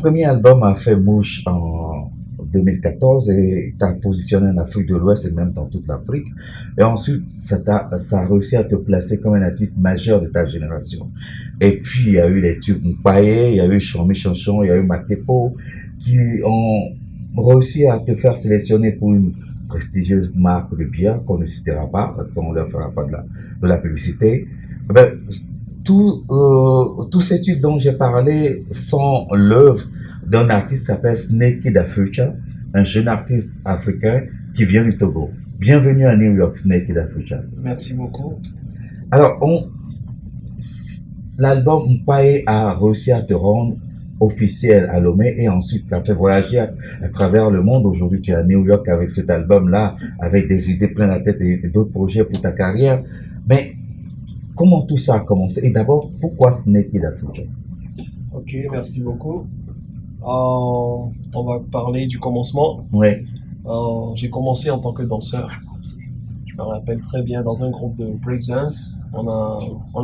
premier album a fait mouche en 2014 et t'a positionné en Afrique de l'Ouest et même dans toute l'Afrique. Et ensuite, ça a réussi à te placer comme un artiste majeur de ta génération. Et puis, il y a eu les tubes Mpaye, il y a eu Chomi Chanchon, il y a eu Makepo, qui ont réussi à te faire sélectionner pour une prestigieuse marque de bière qu'on ne citera pas parce qu'on ne leur fera pas de la publicité. Eh ben, tous ces titres dont j'ai parlé sont l'œuvre d'un artiste qui s'appelle Snake Da Future, un jeune artiste africain qui vient du Togo. Bienvenue à New York, Snake Da Future. Merci beaucoup. Alors, l'album Mpaye a réussi à te rendre officiel à Lomé et ensuite tu as fait voyager à travers le monde. Aujourd'hui, tu es à New York avec cet album-là, avec des idées plein la tête et d'autres projets pour ta carrière. Mais comment tout ça a commencé? Et d'abord, pourquoi Snake Da Future? Ok, merci beaucoup. On va parler du commencement. Oui. J'ai commencé en tant que danseur. Je me rappelle très bien dans un groupe de breakdance. On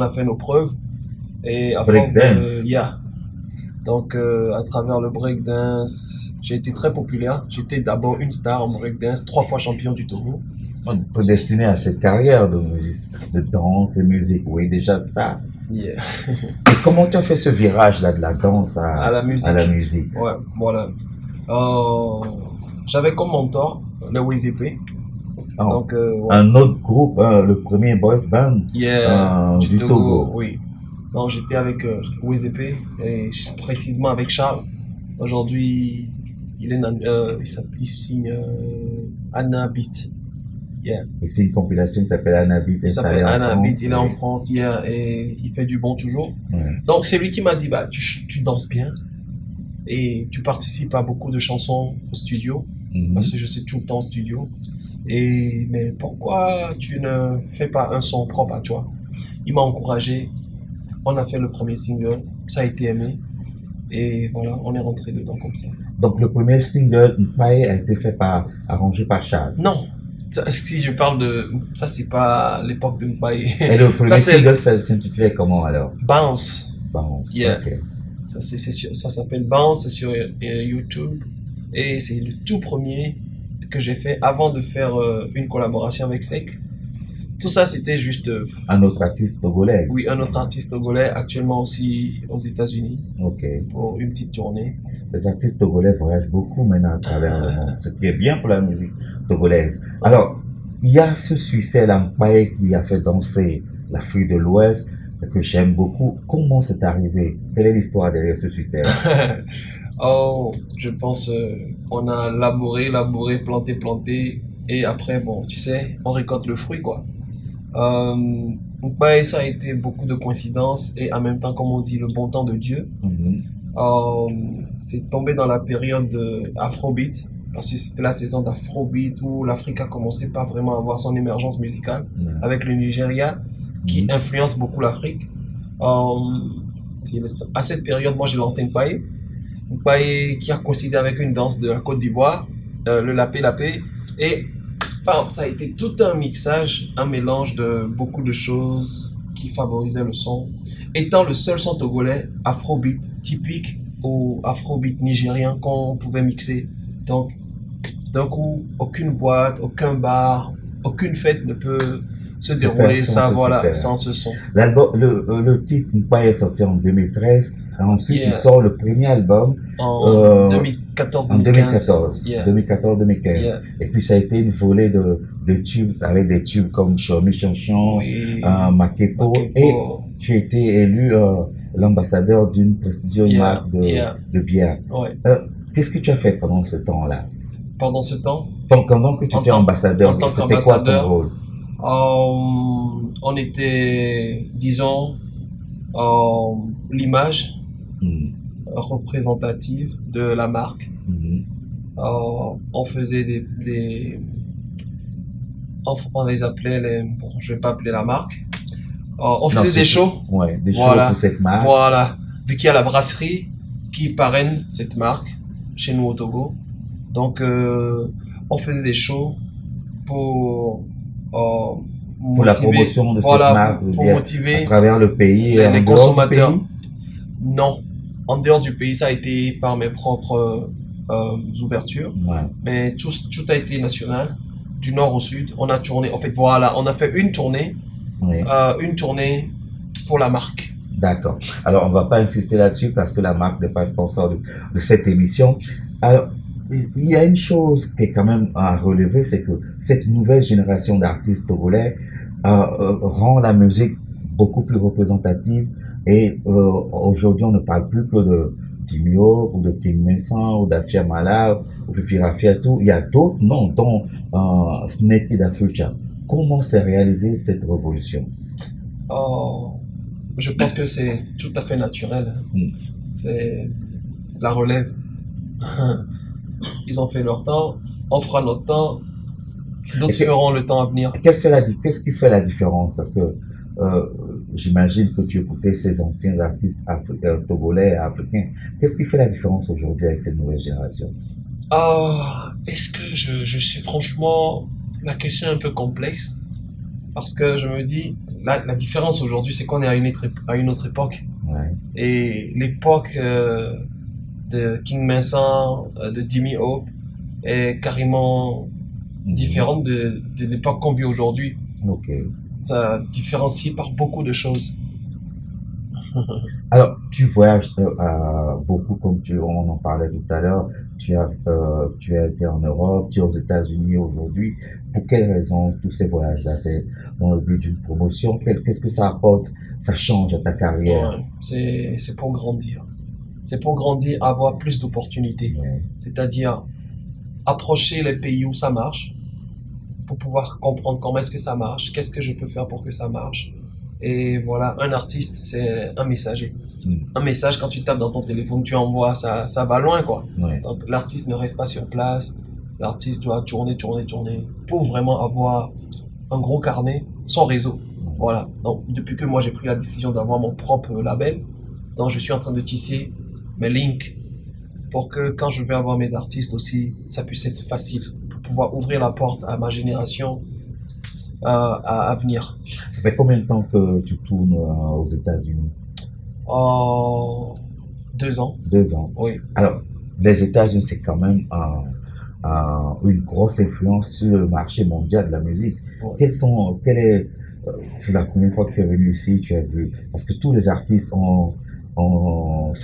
a fait nos preuves. Et à force de, Donc, à travers le breakdance, j'ai été très populaire. J'étais d'abord une star en breakdance, 3 fois champion du Togo. Prédestiné à cette carrière de danse et musique, oui, déjà star. Yeah. Et comment tu as fait ce virage-là de la danse à la musique? Ouais, voilà. J'avais comme mentor le WZP. Oh, donc, un autre groupe, le premier boys band du Togo. Oui. Donc j'étais avec WZP et précisément avec Charles. Aujourd'hui, il signe Anna Beat. Yeah. Et c'est une compilation qui s'appelle Anna Beat. Il s'appelle Anna Beat, il est en France, et il fait du bon toujours. Ouais. Donc c'est lui qui m'a dit, bah, tu danses bien et tu participes à beaucoup de chansons au studio, parce que je suis tout le temps au studio. Mais pourquoi tu ne fais pas un son propre à toi? Il m'a encouragé. On a fait le premier single, ça a été aimé, et voilà, on est rentré dedans comme ça. Donc le premier single, Mpaye, a été arrangé par Charles? Non, si je parle de ça, c'est pas l'époque de Mpaye. Et le premier single, ça s'intitulait comment alors? Bounce. Bounce, yeah. Ok. Ça s'appelle Bounce, c'est sur YouTube, et c'est le tout premier que j'ai fait avant de faire une collaboration avec Sek. Tout ça, c'était juste... un autre artiste togolais? Oui, un autre artiste togolais, actuellement aussi aux États-Unis. Ok. Pour une petite tournée. Les artistes togolais voyagent beaucoup maintenant à travers le monde, ce qui est bien pour la musique togolaise. Alors, il y a ce Suisse Mpaye qui a fait danser l'Afrique de l'Ouest, que j'aime beaucoup. Comment c'est arrivé? Quelle est l'histoire derrière ce Suisse? Oh, je pense on a labouré, planté, et après, bon, tu sais, on récolte le fruit, quoi. Mpaye, ça a été beaucoup de coïncidences et en même temps, comme on dit, le bon temps de Dieu. C'est tombé dans la période Afrobeat, parce que c'était la saison d'Afrobeat où l'Afrique a commencé pas vraiment à avoir son émergence musicale avec le Nigeria qui influence beaucoup l'Afrique. À cette période, moi j'ai lancé Mpaye qui a coïncidé avec une danse de la Côte d'Ivoire, le lapé, et ça a été tout un mixage, un mélange de beaucoup de choses qui favorisaient le son. Étant le seul son togolais afrobeat typique ou afrobeat nigérien qu'on pouvait mixer. Donc, d'un coup, aucune boîte, aucun bar, aucune fête ne peut se dérouler sans ce son. Le titre Mpaye est sorti en 2013. Ensuite, il sort le premier album en 2014-2015. 2014-2015. Et puis, ça a été une volée de tubes, avec des tubes comme Chomi Chanchon, Makepo. Et tu as été élu l'ambassadeur d'une prestigieuse marque de bière. Qu'est-ce que tu as fait pendant ce temps-là? Pendant ce temps? Pendant que tu étais ambassadeur, c'était quoi ton rôle? On était, disons, l'image représentative de la marque. On faisait on les appelait je vais pas appeler la marque. On faisait des shows. Ouais, des shows pour cette marque. Voilà. Vu qu'il y a la brasserie qui parraine cette marque chez nous au Togo. Donc, on faisait des shows pour la promotion de cette marque, pour motiver à travers le pays les consommateurs. Non, En dehors du pays, ça a été par mes propres ouvertures, Ouais. mais tout a été national, du nord au sud. On a tourné, en fait, voilà, on a fait Oui. une tournée pour la marque. D'accord. Alors, on va pas insister là-dessus parce que la marque n'est pas sponsor de cette émission. Alors, il y a une chose qui est quand même à relever, c'est que cette nouvelle génération d'artistes togolais rend la musique beaucoup plus représentative et aujourd'hui, on ne parle plus que de Timio ou de King Messan ou d'Afia Malab ou de Firafiatou. Il y a d'autres noms, dont Snake da Future. Comment s'est réalisée cette révolution? Oh, je pense que c'est tout à fait naturel. Mm. C'est la relève. Ils ont fait leur temps, on fera notre temps, d'autres Et que- feront le temps à venir. Qu'est-ce qui fait la différence? Parce que j'imagine que tu écoutais ces anciens artistes togolais et africains. Qu'est-ce qui fait la différence aujourd'hui avec cette nouvelle génération? Est-ce que je suis franchement, la question est un peu complexe parce que je me dis, la différence aujourd'hui, c'est qu'on est à une autre époque. Ouais. Et l'époque de King Vincent, de Jimmy Hope, est carrément différente de l'époque qu'on vit aujourd'hui. Ok. Ça différencie par beaucoup de choses. Alors, tu voyages beaucoup, comme on en parlait tout à l'heure. Tu as été en Europe, tu es aux États-Unis aujourd'hui. Pour quelles raisons tous ces voyages-là? C'est dans le but d'une promotion? Qu'est-ce que ça apporte? Ça change à ta carrière? Ouais, c'est pour grandir. C'est pour grandir, avoir plus d'opportunités. Ouais. C'est-à-dire approcher les pays où ça marche pour pouvoir comprendre comment est-ce que ça marche, qu'est-ce que je peux faire pour que ça marche. Et voilà, un artiste, c'est un messager. Mm. Un message, quand tu tapes dans ton téléphone, tu envoies, ça va loin, quoi. Ouais. Donc l'artiste ne reste pas sur place, l'artiste doit tourner pour vraiment avoir un gros carnet, son réseau. Voilà. Donc depuis que moi j'ai pris la décision d'avoir mon propre label, donc je suis en train de tisser mes links pour que quand je vais avoir mes artistes aussi, ça puisse être facile pour pouvoir ouvrir la porte à ma génération à venir. Ça fait combien de temps que tu tournes aux États-Unis? En 2 ans, 2 ans. oui. Alors, les États-Unis, c'est quand même une grosse influence sur le marché mondial de la musique. Ouais. C'est la première fois que tu es venu ici, tu as vu, parce que tous les artistes sont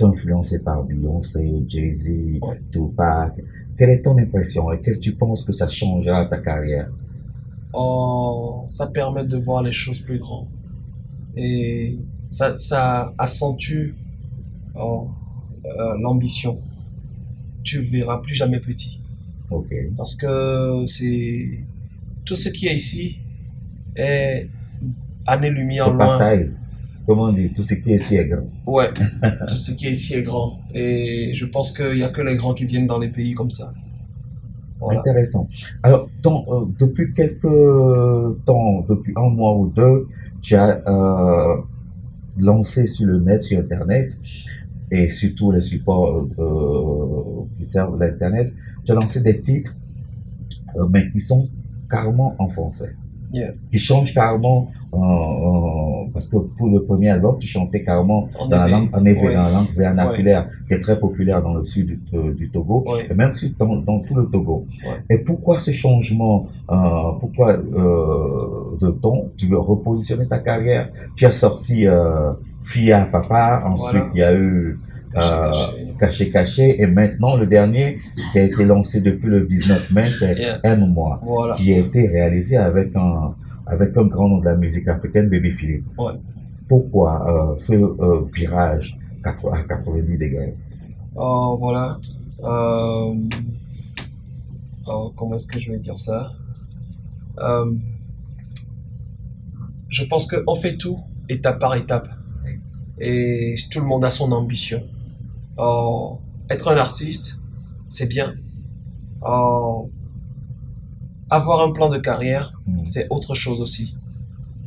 influencés par Beyoncé, Jay-Z, Ouais. Tupac. Quelle est ton impression et qu'est-ce que tu penses que ça changera à ta carrière? Ça permet de voir les choses plus grandes. Et ça accentue l'ambition. Tu verras plus jamais petit. Ok. Parce que c'est tout ce qui est ici est année-lumière C'est loin. passage. Comment on dit, tout ce qui est ici est grand. Ouais, tout ce qui est ici est grand. Et je pense qu'il n'y a que les grands qui viennent dans les pays comme ça. Voilà. Intéressant. Alors, depuis quelques temps, depuis un mois ou deux, tu as lancé sur le net, sur Internet, et sur tous les supports qui servent l'Internet, tu as lancé des titres, mais qui sont carrément en français. Yeah. Qui changent carrément, parce que pour le premier album, tu chantais carrément En dans la éveil. langue, en éveil, Ouais. dans la langue vernaculaire, qui est très populaire dans le sud du Togo, Ouais. et même dans tout le Togo. Ouais. Et pourquoi ce changement, de ton, tu veux repositionner ta carrière, tu as sorti Fia Papa, ensuite Voilà. il y a eu Caché. Caché, et maintenant le dernier qui a été lancé depuis le 19 mai, c'est Yeah. Aime-moi, Voilà. qui a été réalisé avec un grand nom de la musique africaine, Baby Philippe. Ouais. Pourquoi ce virage à 90 degrés? Voilà. Comment est-ce que je vais dire ça? Je pense qu'on fait tout étape par étape. Et tout le monde a son ambition. Être un artiste, c'est bien. Avoir un plan de carrière, c'est autre chose aussi.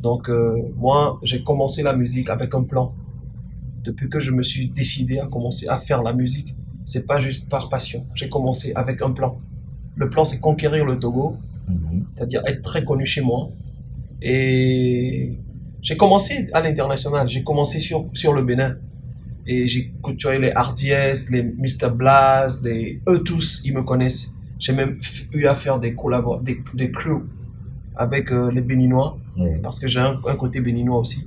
Donc moi, j'ai commencé la musique avec un plan. Depuis que je me suis décidé à commencer à faire la musique, c'est pas juste par passion. J'ai commencé avec un plan. Le plan, c'est conquérir le Togo, c'est-à-dire être très connu chez moi. Et j'ai commencé à l'international. J'ai commencé sur le Bénin. Et j'ai côtoyé les RDS, les Mr. Blast, eux tous, ils me connaissent. J'ai même eu à faire des crews avec les Béninois, Oui. parce que j'ai un côté béninois aussi.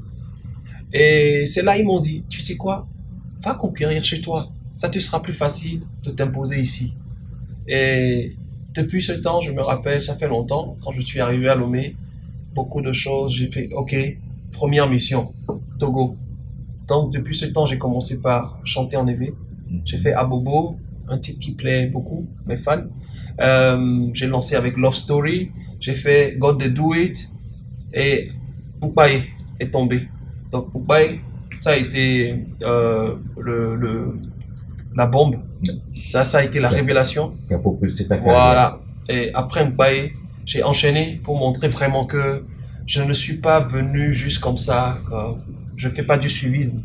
Et c'est là ils m'ont dit, tu sais quoi, va conquérir chez toi. Ça te sera plus facile de t'imposer ici. Et depuis ce temps, je me rappelle, ça fait longtemps, quand je suis arrivé à Lomé, beaucoup de choses, j'ai fait, ok, première mission, Togo. Donc depuis ce temps, j'ai commencé par chanter en EV. J'ai fait Abobo, un titre qui plaît beaucoup, mes fans. J'ai lancé avec Love Story, j'ai fait God They Do It, et Mbaye est tombé. Donc Mbaye, ça a été la bombe. Ça a été la révélation. Qui a propulsé ta carrière. Voilà. Et après Mbaye, j'ai enchaîné pour montrer vraiment que je ne suis pas venu juste comme ça. Je ne fais pas du suivisme.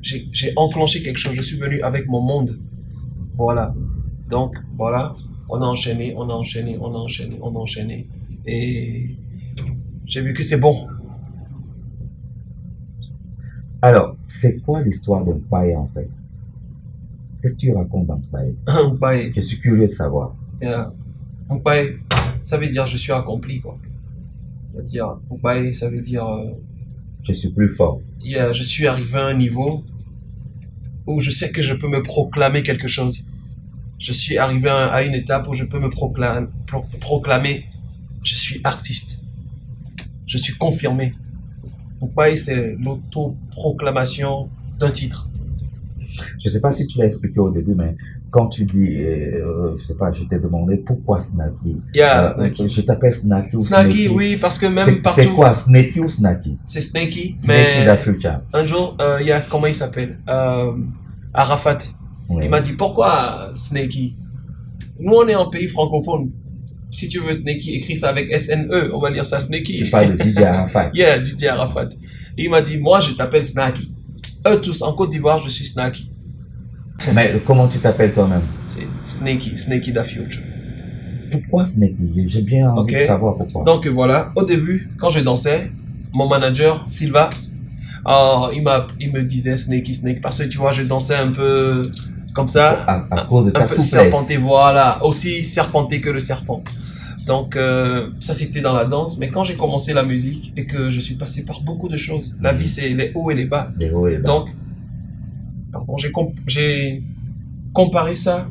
J'ai enclenché quelque chose. Je suis venu avec mon monde. Voilà. Donc, voilà. On a enchaîné, on a enchaîné, on a enchaîné, on a enchaîné. Et j'ai vu que c'est bon. Alors, c'est quoi l'histoire de Mbaye en fait? Qu'est-ce que tu racontes dans Mbaye? Mbaye, Je suis curieux de savoir. Mbaye, ça veut dire je suis accompli, quoi. C'est-à-dire, Mbaye, ça veut dire Je suis plus fort. je suis arrivé à un niveau où je sais que je peux me proclamer quelque chose. Je suis arrivé à une étape où je peux me proclamer, je suis artiste. Je suis confirmé. Mbaye, c'est l'autoproclamation d'un titre. Je ne sais pas si tu l'as expliqué au début, mais quand tu dis, je sais pas, je t'ai demandé pourquoi Snacky. Snacky. Je t'appelle Snacky ou Snacky, Snaky. oui, parce que même partout. C'est quoi, Snacky ou Snacky? C'est Snaky, Snaky mais d'Africa. un jour, il y a, comment il s'appelle Arafat. Oui. Il m'a dit, pourquoi Snaky? Nous, on est en pays francophone. Si tu veux Snaky, écris ça avec SNE, on va lire ça Snaky. Tu parles de DJ Arafat. Yeah, DJ Arafat. Et il m'a dit, moi, je t'appelle Snacky. Eux tous, en Côte d'Ivoire, je suis Snacky. Mais comment tu t'appelles toi-même? C'est Snaky da Future. Pourquoi Snacky? J'ai bien envie de savoir pourquoi. Donc voilà, au début, quand je dansais, mon manager, Silva, il me disait Snaky, parce que tu vois, je dansais un peu comme ça. À cause de ta un peu souplesse. serpenté, voilà. Aussi serpenté que le serpent. Donc ça, c'était dans la danse. Mais quand j'ai commencé la musique et que je suis passé par beaucoup de choses, la vie, c'est les hauts et les bas. Les hauts et les bas. Donc, pardon, j'ai comparé ça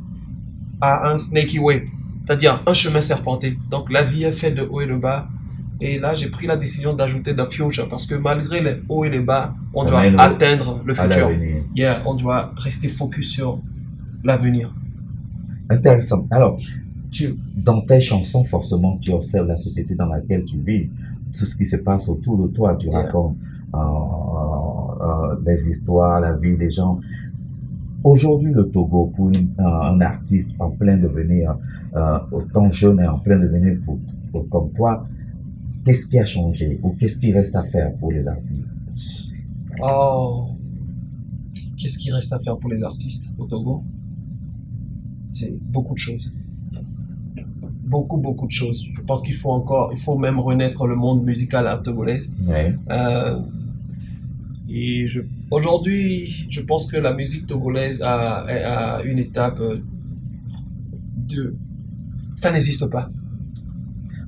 à un snaky way, c'est-à-dire un chemin serpenté. Donc la vie est faite de hauts et de bas. Et là, j'ai pris la décision d'ajouter the future parce que malgré les hauts et les bas, on doit atteindre le futur. Yeah, on doit rester focus sur l'avenir. Intéressant. Alors, dans tes chansons, forcément, tu observes la société dans laquelle tu vis, tout ce qui se passe autour de toi. Tu racontes des histoires, la vie des gens. Aujourd'hui, le Togo, pour un artiste en plein devenir, autant jeune et en plein devenir comme toi, qu'est-ce qui a changé ou qu'est-ce qui reste à faire pour les artistes? Oh, qu'est-ce qui reste à faire pour les artistes au Togo? C'est beaucoup de choses. Beaucoup de choses. Je pense il faut même renaître le monde musical à togolais. Ouais. Et aujourd'hui, je pense que la musique togolaise est à une étape ça n'existe pas.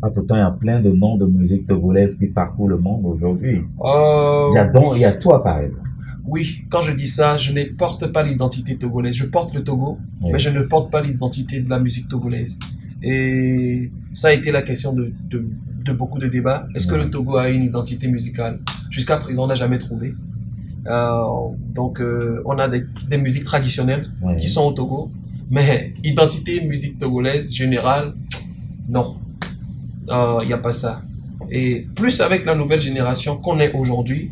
Ah, pourtant, il y a plein de noms de musique togolaise qui parcourent le monde aujourd'hui. Il y a toi, par exemple. Oui, quand je dis ça, je ne porte pas l'identité togolaise. Je porte le Togo, oui, mais je ne porte pas l'identité de la musique togolaise. Et ça a été la question de beaucoup de débats. Est-ce que le Togo a une identité musicale? Jusqu'à présent, on n'a jamais trouvé. Donc, on a des musiques traditionnelles qui sont au Togo, mais identité musique togolaise générale, non. Il n'y a pas ça. Et plus avec la nouvelle génération qu'on est aujourd'hui,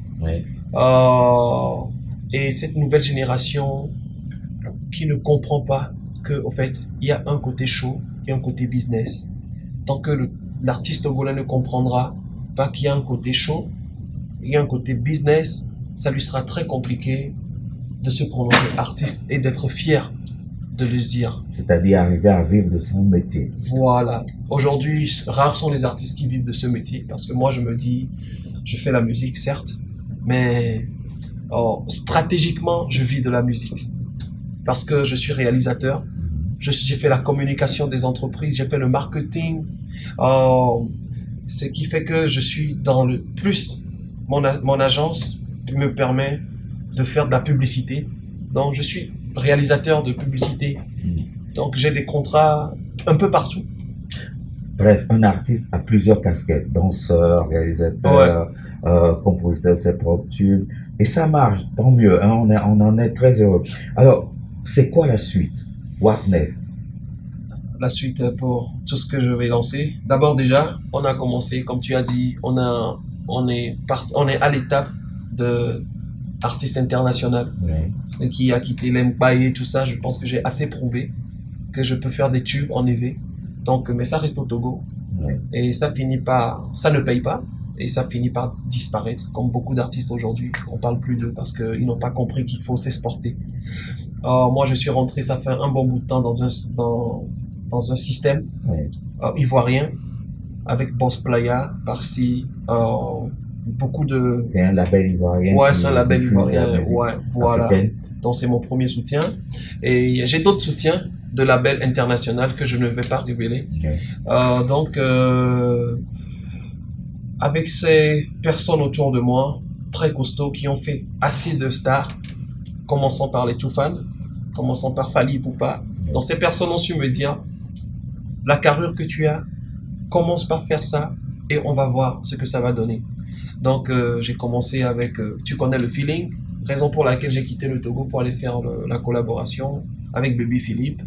et cette nouvelle génération qui ne comprend pas qu'au fait, il y a un côté show et un côté business. Tant que l'artiste togolais ne comprendra pas qu'il y a un côté show et un côté business, ça lui sera très compliqué de se prononcer artiste et d'être fier de le dire. C'est-à-dire arriver à vivre de son métier. Voilà. Aujourd'hui, rares sont les artistes qui vivent de ce métier parce que moi, je me dis, je fais la musique, certes, mais Stratégiquement, je vis de la musique parce que je suis réalisateur. J'ai fait la communication des entreprises, j'ai fait le marketing, ce qui fait que je suis dans le plus. Mon agence me permet de faire de la publicité. Donc, je suis réalisateur de publicité. Donc, j'ai des contrats un peu partout. Bref, un artiste a plusieurs casquettes, danseur, réalisateur, compositeur de ses propres tubes. Et ça marche, tant mieux, hein, on en est très heureux. Alors, c'est quoi la suite? What next? La suite pour tout ce que je vais lancer. D'abord déjà, on a commencé, comme tu as dit, on est à l'étape de artiste international. Oui. Qui a quitté l'Empire et tout ça, je pense que j'ai assez prouvé que je peux faire des tubes en EV. Donc, mais ça reste au Togo. Oui. Et ça ne paye pas. Et ça finit par disparaître, comme beaucoup d'artistes aujourd'hui. On parle plus d'eux parce qu'ils n'ont pas compris qu'il faut s'exporter. Moi, je suis rentré, ça fait un bon bout de temps dans un système Oui. ivoirien, avec Boss Playa, par-ci, beaucoup de... C'est un label ivoirien. Ouais, c'est un label ivoirien, ouais, voilà. Africaine. Donc, c'est mon premier soutien. Et j'ai d'autres soutiens de labels internationaux que je ne vais pas révéler. Okay. Donc, avec ces personnes autour de moi, très costauds, qui ont fait assez de stars, commençant par les Toufan, commençant par Fally Ipupa. Donc, ces personnes ont su me dire, la carrure que tu as, commence par faire ça et on va voir ce que ça va donner. Donc, j'ai commencé avec, tu connais le feeling, raison pour laquelle j'ai quitté le Togo pour aller faire la collaboration avec Baby Philippe.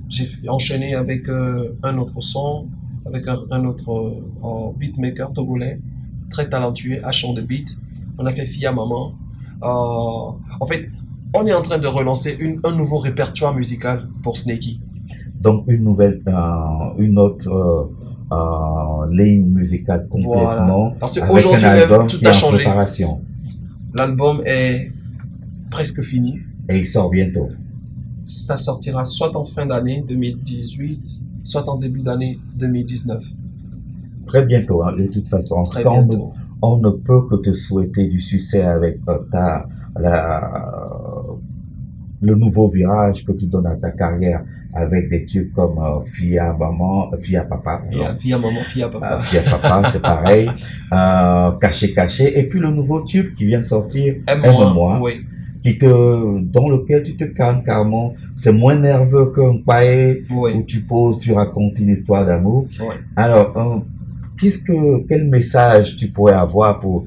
J'ai enchaîné avec un autre son, avec un autre beatmaker togolais, très talentueux, à chant de beat. On a fait Fia Maman. En fait, on est en train de relancer un nouveau répertoire musical pour Snakey. Donc une autre ligne musicale complètement. Voilà. Parce avec qu'aujourd'hui, un album tout qui a est en changé. préparation. L'album est presque fini. Et il sort bientôt. Ça sortira soit en fin d'année 2018, soit en début d'année 2019. Très bientôt, hein, de toute façon. Très bientôt. On ne peut que te souhaiter du succès avec le nouveau virage que tu donnes à ta carrière avec des tubes comme Fia Maman, Fia Papa. Fia Maman, Fia Papa. Fia Papa, c'est pareil. Caché, caché. Et puis le nouveau tube qui vient de sortir, Aime-moi, oui. Dans lequel tu te calmes carrément. C'est moins nerveux qu'un paille Oui. où tu poses, tu racontes une histoire d'amour. Oui. Alors, quel message tu pourrais avoir pour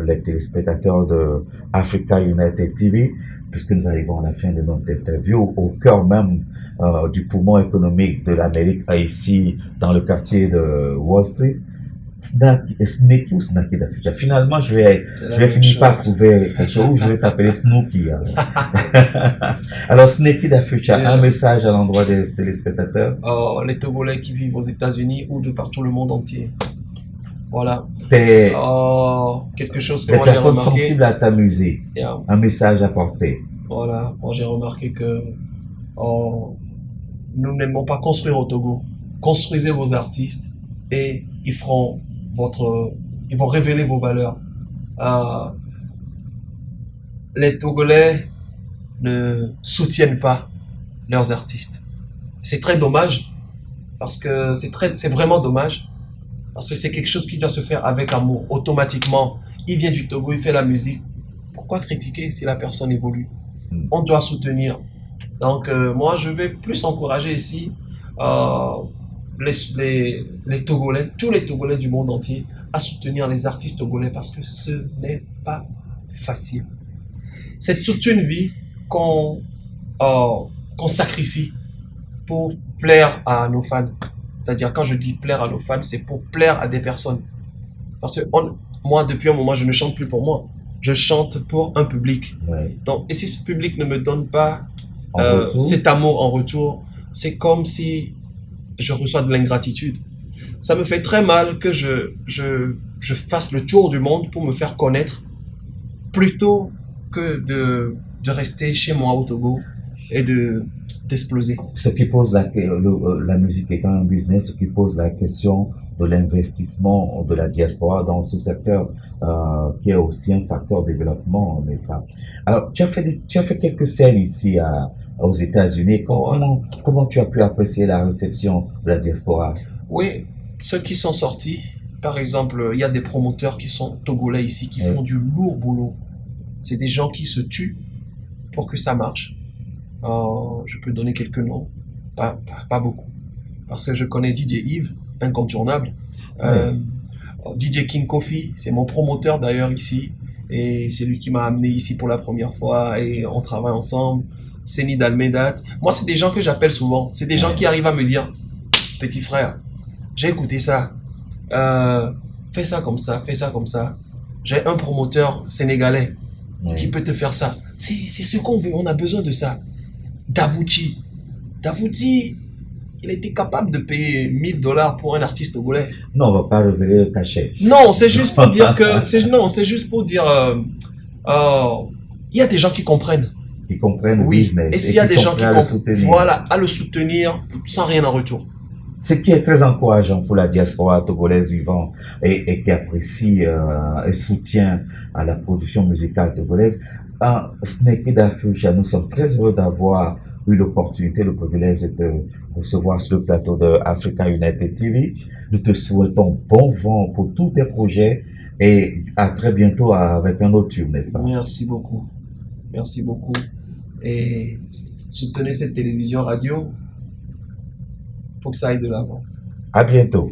les téléspectateurs de Africa United TV, puisque nous arrivons à la fin de notre interview, au cœur même du poumon économique de l'Amérique, ici dans le quartier de Wall Street. Snakey ou Snacky da Future. Finalement, je vais finir par trouver quelque chose, je vais t'appeler Snooki. Alors, Snaky da Future, un message à l'endroit des téléspectateurs. Les Togolais qui vivent aux États-Unis ou de partout le monde entier. Voilà. Quelque chose que des moi j'ai personnes remarqué. sensibles à ta musique. Yeah. Un message à porter. Voilà. Moi j'ai remarqué que nous n'aimons pas construire au Togo. Construisez vos artistes et ils vont révéler vos valeurs. Les Togolais ne soutiennent pas leurs artistes. C'est très dommage parce que c'est vraiment dommage parce que c'est quelque chose qui doit se faire avec amour automatiquement. Il vient du Togo, il fait la musique. Pourquoi critiquer si la personne évolue? On doit soutenir. Donc moi je vais plus encourager ici les Togolais, tous les Togolais du monde entier, à soutenir les artistes togolais parce que ce n'est pas facile. C'est toute une vie qu'on sacrifie pour plaire à nos fans. C'est-à-dire, quand je dis plaire à nos fans, c'est pour plaire à des personnes. Parce que moi, depuis un moment, je ne chante plus pour moi. Je chante pour un public. Ouais. Donc, et si ce public ne me donne pas retour, cet amour en retour, c'est comme si je reçois de l'ingratitude. Ça me fait très mal que je fasse le tour du monde pour me faire connaître plutôt que de rester chez moi au Togo et d'exploser. Ce qui pose la musique étant un business, ce qui pose la question de l'investissement de la diaspora dans ce secteur qui est aussi un facteur de développement, n'est-ce pas? Alors, tu as fait quelques scènes ici aux États-Unis. Comment tu as pu apprécier la réception de la diaspora? Oui, ceux qui sont sortis, par exemple, il y a des promoteurs qui sont togolais ici, qui Oui. font du lourd boulot. C'est des gens qui se tuent pour que ça marche. Je peux donner quelques noms, pas beaucoup. Parce que je connais DJ Yves, incontournable. DJ King Coffee, c'est mon promoteur d'ailleurs ici. Et c'est lui qui m'a amené ici pour la première fois et on travaille ensemble. Senid Almeida. Moi, c'est des gens que j'appelle souvent. C'est des gens qui arrivent à me dire, petit frère, j'ai écouté ça. Fais ça comme ça, fais ça comme ça. J'ai un promoteur sénégalais qui peut te faire ça. C'est ce qu'on veut, on a besoin de ça. Davouti, il était capable de payer $1000 pour un artiste togolais. Non, on va pas révéler le cachet. Non, c'est juste pour dire que... c'est juste pour dire... il y a des gens qui comprennent. Qui comprennent le Oui, business et s'il y a qui des sont gens qui prêts à le comprennent, soutenir. voilà, à le soutenir sans rien en retour. Ce qui est très encourageant pour la diaspora togolaise vivant et qui apprécie et soutient à la production musicale togolaise. Snake Dafusha, nous sommes très heureux d'avoir eu l'opportunité, le privilège de te recevoir sur le plateau de Africa United TV. Nous te souhaitons bon vent pour tous tes projets et à très bientôt avec un autre tube, n'est-ce pas? Merci beaucoup. Merci beaucoup. Et soutenez cette télévision radio. Faut que ça aille de l'avant. À bientôt.